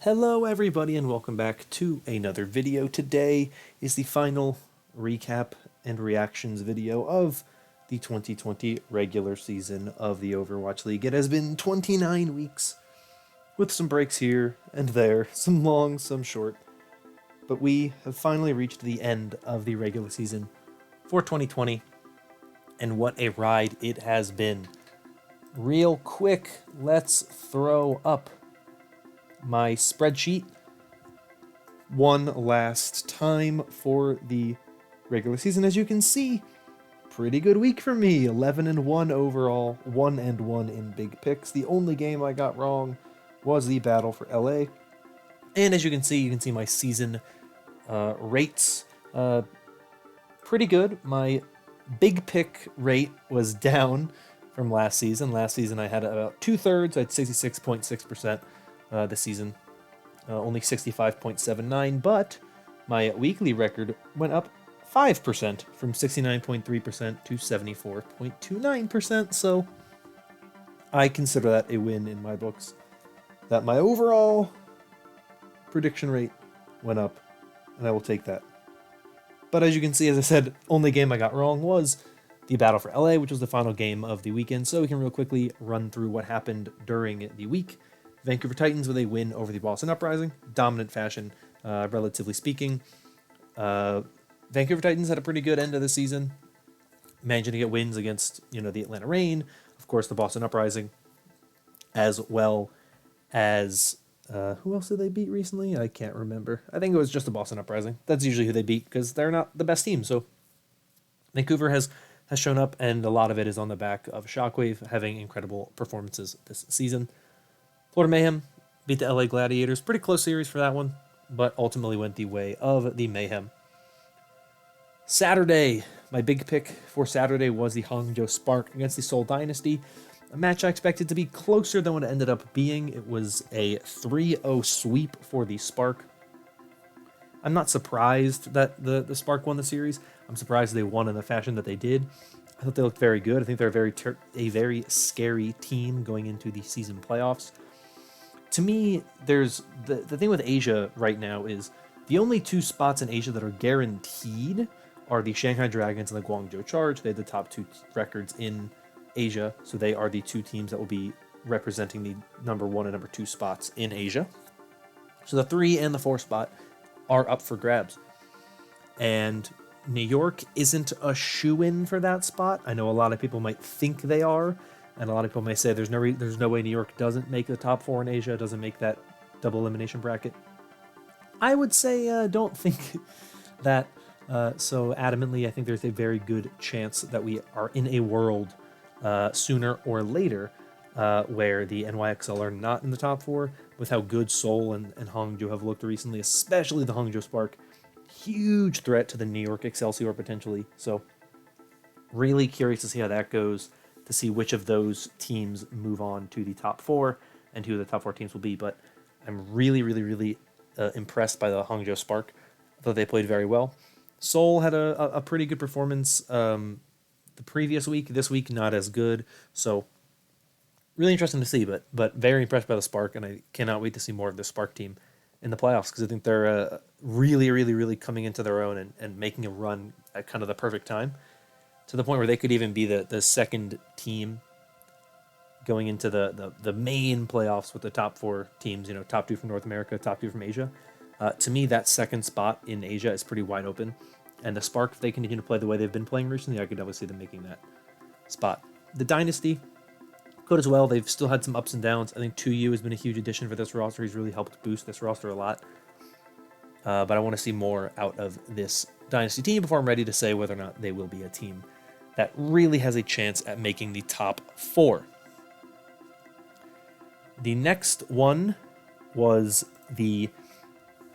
Hello everybody and welcome back to another video. Today is the final recap and reactions video of the 2020 regular season of the Overwatch League. It has been 29 weeks with some breaks here and there, some long, some short, but we have finally reached the end of the regular season for 2020, and what a ride it has been. Real quick, let's throw up my spreadsheet one last time for the regular season. As you can see, pretty good week for me. 11-1 overall, 1-1 in big picks. The only game I got wrong was the battle for LA. And as you can see my season rates. Pretty good. My big pick rate was down from last season. Last season I had about 2/3. I had 66.6%. This season, only 65.79, but my weekly record went up 5% from 69.3% to 74.29%, so I consider that a win in my books. That my overall prediction rate went up, and I will take that. But as you can see, as I said, only game I got wrong was the Battle for LA, which was the final game of the weekend, so we can real quickly run through what happened during the week. Vancouver Titans with a win over the Boston Uprising. Dominant fashion, relatively speaking. Vancouver Titans had a pretty good end of the season, managing to get wins against, the Atlanta Reign, of course, the Boston Uprising, as well as who else did they beat recently? I can't remember. I think it was just the Boston Uprising. That's usually who they beat because they're not the best team. So Vancouver has shown up, and a lot of it is on the back of Shockwave having incredible performances this season. Florida Mayhem beat the LA Gladiators. Pretty close series for that one, but ultimately went the way of the Mayhem. Saturday, my big pick for Saturday was the Hangzhou Spark against the Seoul Dynasty. A match I expected to be closer than what it ended up being. It was a 3-0 sweep for the Spark. I'm not surprised that the Spark won the series. I'm surprised they won in the fashion that they did. I thought they looked very good. I think they're a very scary team going into the season playoffs. To me, there's the thing with Asia right now is the only two spots in Asia that are guaranteed are the Shanghai Dragons and the Guangzhou Charge. They had the top two records in Asia, so they are the two teams that will be representing the number 1 and number 2 spots in Asia. So the 3 and the 4 spot are up for grabs. And New York isn't a shoo-in for that spot. I know a lot of people might think they are, and a lot of people may say there's no way New York doesn't make the top 4 in Asia, doesn't make that double elimination bracket. I would say don't think that so adamantly. I think there's a very good chance that we are in a world sooner or later where the NYXL are not in the top 4, with how good Seoul and Hangzhou have looked recently, especially the Hangzhou Spark. Huge threat to the New York Excelsior potentially. So really curious to see how that goes, to see which of those teams move on to the top 4 and who the top 4 teams will be. But I'm really impressed by the Hangzhou Spark. I thought they played very well. Seoul had a pretty good performance the previous week. This week, not as good. So really interesting to see, but very impressed by the Spark, and I cannot wait to see more of the Spark team in the playoffs, because I think they're really coming into their own and making a run at kind of the perfect time, to the point where they could even be the second team going into the main playoffs with the top 4 teams, top 2 from North America, top 2 from Asia. To me, that second spot in Asia is pretty wide open. And the Spark, if they continue to play the way they've been playing recently, I could definitely see them making that spot. The Dynasty, good as well. They've still had some ups and downs. I think 2U has been a huge addition for this roster. He's really helped boost this roster a lot. But I want to see more out of this Dynasty team before I'm ready to say whether or not they will be a team that really has a chance at making the top 4. The next one was the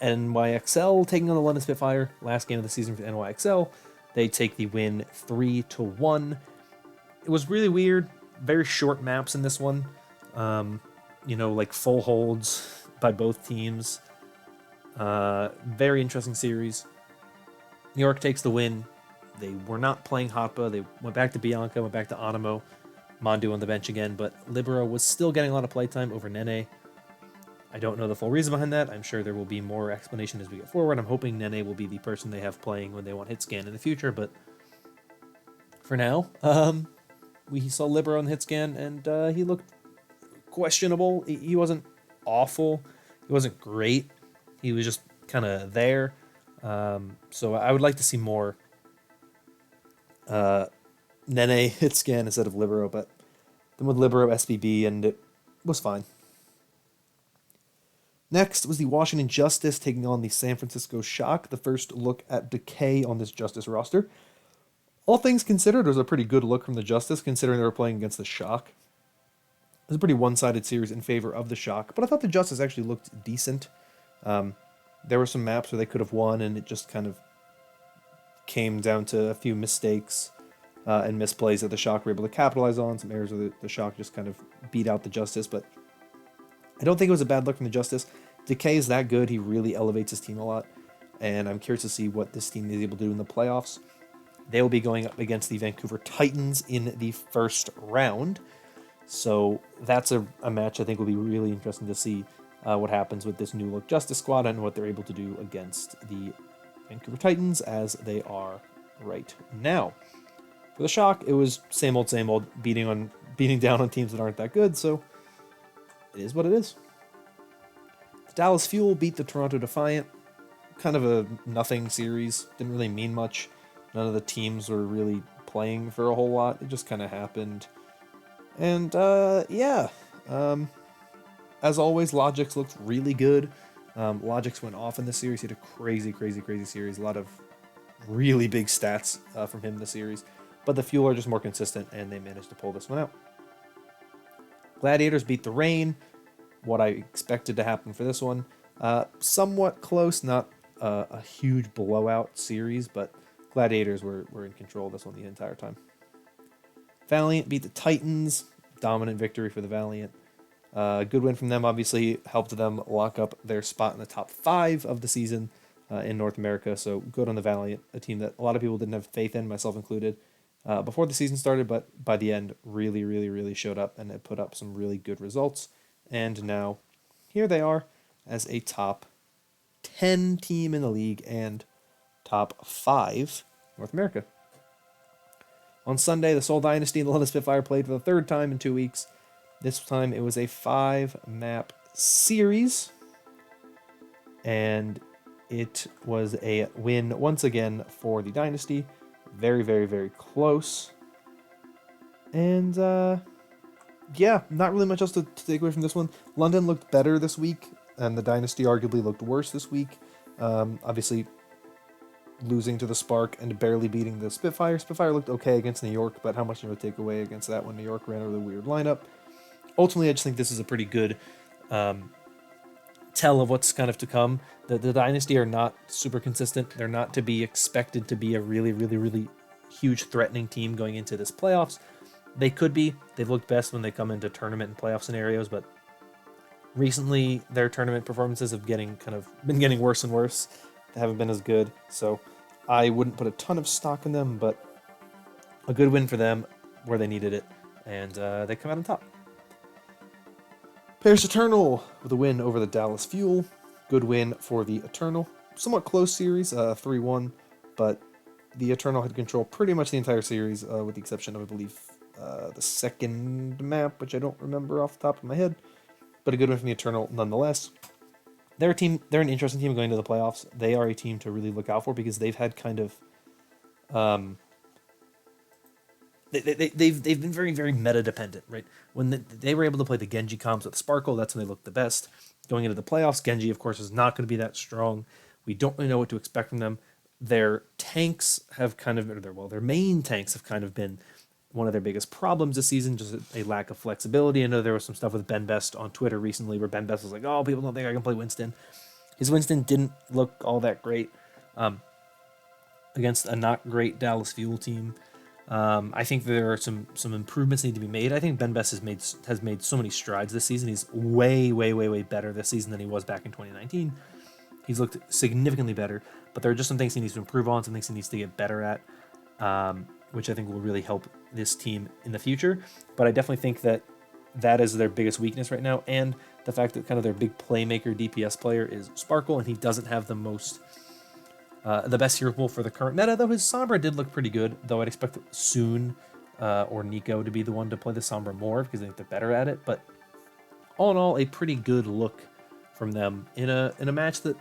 NYXL taking on the London Spitfire. Last game of the season for the NYXL. They take the win 3-1. It was really weird. Very short maps in this one. Like full holds by both teams. Very interesting series. New York takes the win. They were not playing Hotba. They went back to Bianca, went back to Animo. Mondu on the bench again, but Libero was still getting a lot of playtime over Nene. I don't know the full reason behind that. I'm sure there will be more explanation as we get forward. I'm hoping Nene will be the person they have playing when they want hit scan in the future, but for now, we saw Libero on the hit scan, and he looked questionable. He wasn't awful. He wasn't great. He was just kind of there. So I would like to see more Nene hit scan instead of Libero, but then with Libero SBB, and it was fine. Next was the Washington Justice taking on the San Francisco Shock, the first look at Decay on this Justice roster. All things considered, it was a pretty good look from the Justice, considering they were playing against the Shock. It was a pretty one-sided series in favor of the Shock, but I thought the Justice actually looked decent. There were some maps where they could have won, and it just kind of came down to a few mistakes and misplays that the Shock were able to capitalize on. Some errors where the Shock just kind of beat out the Justice, but I don't think it was a bad look from the Justice. Decay is that good. He really elevates his team a lot, and I'm curious to see what this team is able to do in the playoffs. They will be going up against the Vancouver Titans in the first round, so that's a match I think will be really interesting to see what happens with this new look Justice squad and what they're able to do against the Vancouver Titans as they are right now. For the Shock, it was same old, beating down on teams that aren't that good, so it is what it is. The Dallas Fuel beat the Toronto Defiant. Kind of a nothing series. Didn't really mean much. None of the teams were really playing for a whole lot. It just kind of happened. And, as always, Logix looked really good. Logix went off in the series. He had a crazy series. A lot of really big stats from him this series. But the Fuel are just more consistent, and they managed to pull this one out. Gladiators beat the Reign. What I expected to happen for this one. Somewhat close, not a huge blowout series, but Gladiators were in control of this one the entire time. Valiant beat the Titans. Dominant victory for the Valiant. Good win from them, obviously, helped them lock up their spot in the top 5 of the season in North America. So good on the Valiant, a team that a lot of people didn't have faith in, myself included, before the season started, but by the end, really showed up and it put up some really good results. And now, here they are as a top 10 team in the league and top 5 North America. On Sunday, the Seoul Dynasty and the London Spitfire played for the third time in 2 weeks. This time it was a 5-map series, and it was a win once again for the Dynasty. Very close. And, not really much else to take away from this one. London looked better this week, and the Dynasty arguably looked worse this week. Obviously, losing to the Spark and barely beating the Spitfire. Spitfire looked okay against New York, but how much do you take away against that when New York ran a really weird lineup? Ultimately, I just think this is a pretty good tell of what's kind of to come. The Dynasty are not super consistent. They're not to be expected to be a really huge threatening team going into this playoffs. They could be. They've looked best when they come into tournament and playoff scenarios, but recently their tournament performances have been getting worse and worse. They haven't been as good, so I wouldn't put a ton of stock in them, but a good win for them where they needed it, and they come out on top. Paris Eternal with a win over the Dallas Fuel. Good win for the Eternal. Somewhat close series, 3-1, but the Eternal had control pretty much the entire series, with the exception of, I believe, the second map, which I don't remember off the top of my head, but a good win from the Eternal nonetheless. They're an interesting team going to the playoffs. They are a team to really look out for because they've had kind of, they've been very meta dependent, right? When they were able to play the Genji comps with Sparkle, that's when they looked the best. Going into the playoffs, Genji, of course, is not going to be that strong. We don't really know what to expect from them. Their tanks have their main tanks have kind of been one of their biggest problems this season, just a lack of flexibility. I know there was some stuff with Ben Best on Twitter recently where Ben Best was like, oh, people don't think I can play Winston. His Winston didn't look all that great against a not great Dallas Fuel team. I think there are some improvements need to be made. I think Ben Best has made so many strides this season. He's way better this season than he was back in 2019. He's looked significantly better, but there are just some things he needs to improve on, some things he needs to get better at, which I think will really help this team in the future. But I definitely think that is their biggest weakness right now, and the fact that kind of their big playmaker DPS player is Sparkle, and he doesn't have the best hero pool for the current meta, though his Sombra did look pretty good, though I'd expect Soon or Nico to be the one to play the Sombra more, because I think they're better at it, but all in all, a pretty good look from them in a match that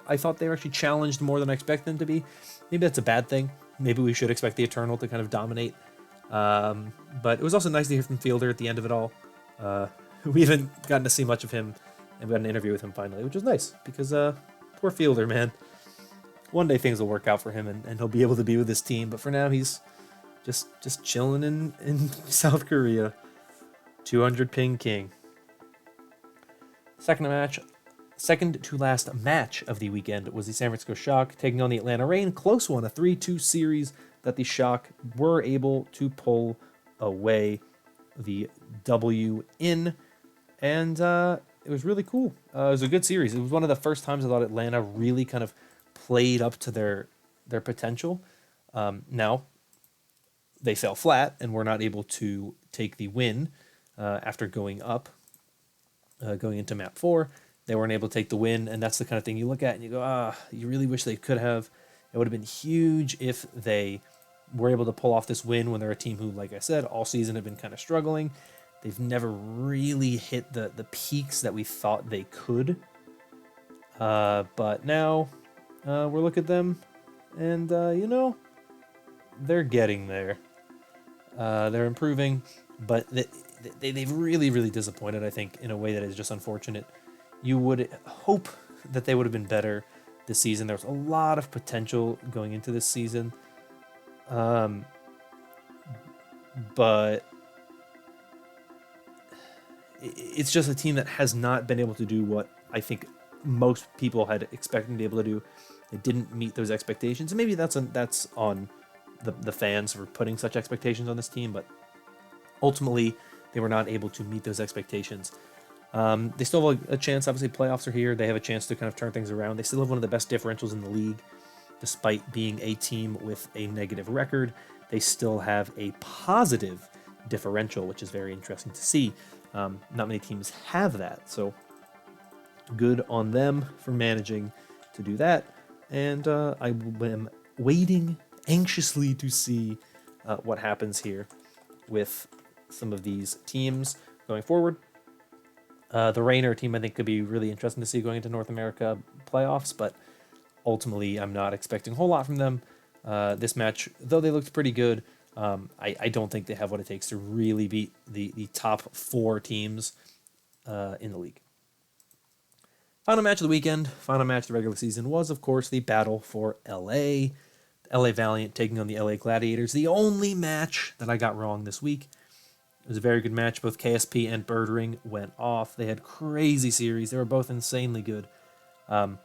I thought they were actually challenged more than I expected them to be. Maybe that's a bad thing. Maybe we should expect the Eternal to kind of dominate. But it was also nice to hear from Fielder at the end of it all. We haven't gotten to see much of him, and we got an interview with him finally, which was nice, because poor Fielder, man. One day things will work out for him, and he'll be able to be with his team, but for now he's just chilling in South Korea. 200 ping king. Second to last match of the weekend was the San Francisco Shock taking on the Atlanta Reign. Close one, a 3-2 series that the Shock were able to pull away the W in, and it was really cool. It was a good series. It was one of the first times I thought Atlanta really kind of played up to their potential. Now, they fell flat and were not able to take the win after going up, going into map 4. They weren't able to take the win, and that's the kind of thing you look at and you go, you really wish they could have. It would have been huge if they were able to pull off this win when they're a team who, like I said, all season have been kind of struggling. They've never really hit the peaks that we thought they could. But now we're looking at them, and, they're getting there. They're improving, but they've really, really disappointed, I think, in a way that is just unfortunate. You would hope that they would have been better this season. There was a lot of potential going into this season. But it's just a team that has not been able to do what I think most people had expected them to be able to do. It didn't meet those expectations. And maybe that's on the fans for putting such expectations on this team, but ultimately they were not able to meet those expectations. They still have a chance. Obviously, playoffs are here. They have a chance to kind of turn things around. They still have one of the best differentials in the league, despite being a team with a negative record. They still have a positive differential, which is very interesting to see. Not many teams have that, so good on them for managing to do that. And I am waiting anxiously to see what happens here with some of these teams going forward. The Rainer team, I think, could be really interesting to see going into North America playoffs, but ultimately I'm not expecting a whole lot from them. This match, though they looked pretty good, I don't think they have what it takes to really beat the top 4 teams in the league. Final match of the weekend, final match of the regular season was, of course, the battle for LA. The LA Valiant taking on the LA Gladiators. The only match that I got wrong this week. It was a very good match. Both KSP and Birdring went off. They had crazy series. They were both insanely good. It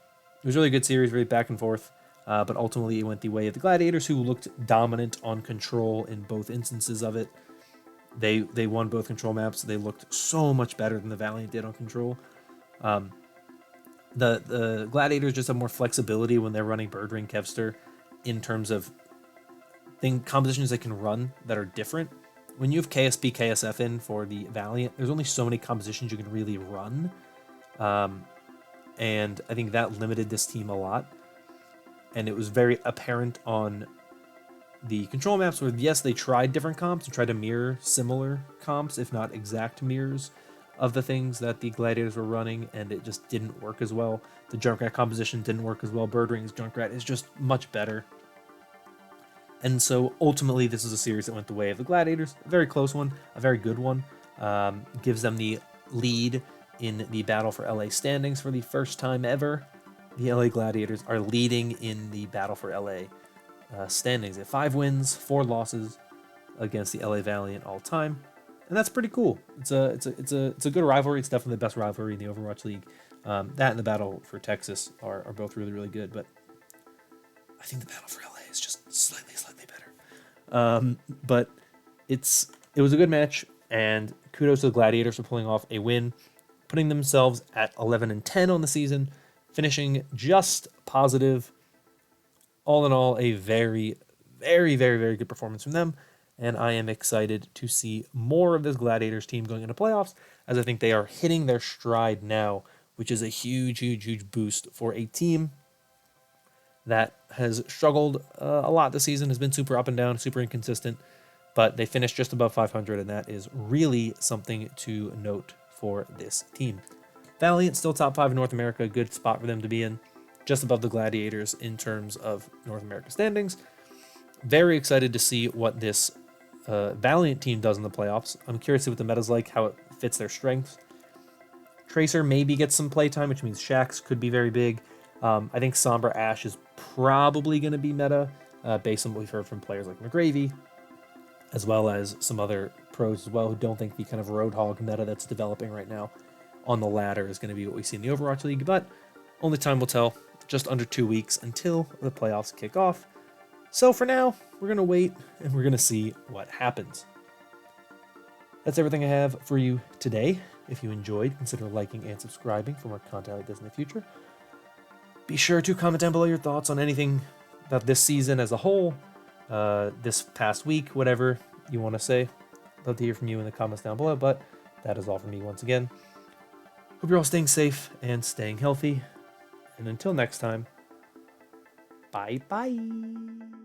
was a really good series, really back and forth. But ultimately, it went the way of the Gladiators, who looked dominant on control in both instances of it. They won both control maps. They looked so much better than the Valiant did on control. The Gladiators just have more flexibility when they're running Birdring Kevster in terms of compositions they can run that are different. When you have KSP, KSF in for the Valiant, there's only so many compositions you can really run. And I think that limited this team a lot. And it was very apparent on the control maps where, yes, they tried different comps and tried to mirror similar comps, if not exact mirrors of the things that the Gladiators were running, and it just didn't work as well. The Junkrat composition didn't work as well. Birdring's Junkrat is just much better. And so ultimately, this is a series that went the way of the Gladiators. A very close one, a very good one. Gives them the lead in the battle for LA standings for the first time ever. The LA Gladiators are leading in the battle for LA standings. They have 5 wins, 4 losses against the LA Valiant all time, and that's pretty cool. It's a good rivalry. It's definitely the best rivalry in the Overwatch League. That and the battle for Texas are both really, really good, but I think the battle for LA is just slightly better. But it was a good match, and kudos to the Gladiators for pulling off a win, putting themselves at 11-10 on the season, finishing just positive. All in all, a very, very, very, very good performance from them. and I am excited to see more of this Gladiators team going into playoffs, as I think they are hitting their stride now, which is a huge, huge, huge boost for a team that has struggled a lot this season, has been super up and down, super inconsistent, but they finished just above 500, and that is really something to note for this team. Valiant still top 5 in North America, good spot for them to be in, just above the Gladiators in terms of North America standings. Very excited to see what this Valiant team does in the playoffs. I'm curious to see what the meta's like, how it fits their strengths. Tracer maybe gets some playtime, which means Shax could be very big. I think Sombra Ashe is probably going to be meta, based on what we've heard from players like McGravy, as well as some other pros as well who don't think the kind of Roadhog meta that's developing right now on the ladder is going to be what we see in the Overwatch League, but only time will tell. Just under 2 weeks until the playoffs kick off. So for now, we're going to wait and we're going to see what happens. That's everything I have for you today. If you enjoyed, consider liking and subscribing for more content like this in the future. Be sure to comment down below your thoughts on anything about this season as a whole, this past week, whatever you want to say. Love to hear from you in the comments down below, but that is all from me once again. Hope you're all staying safe and staying healthy. And until next time, bye-bye.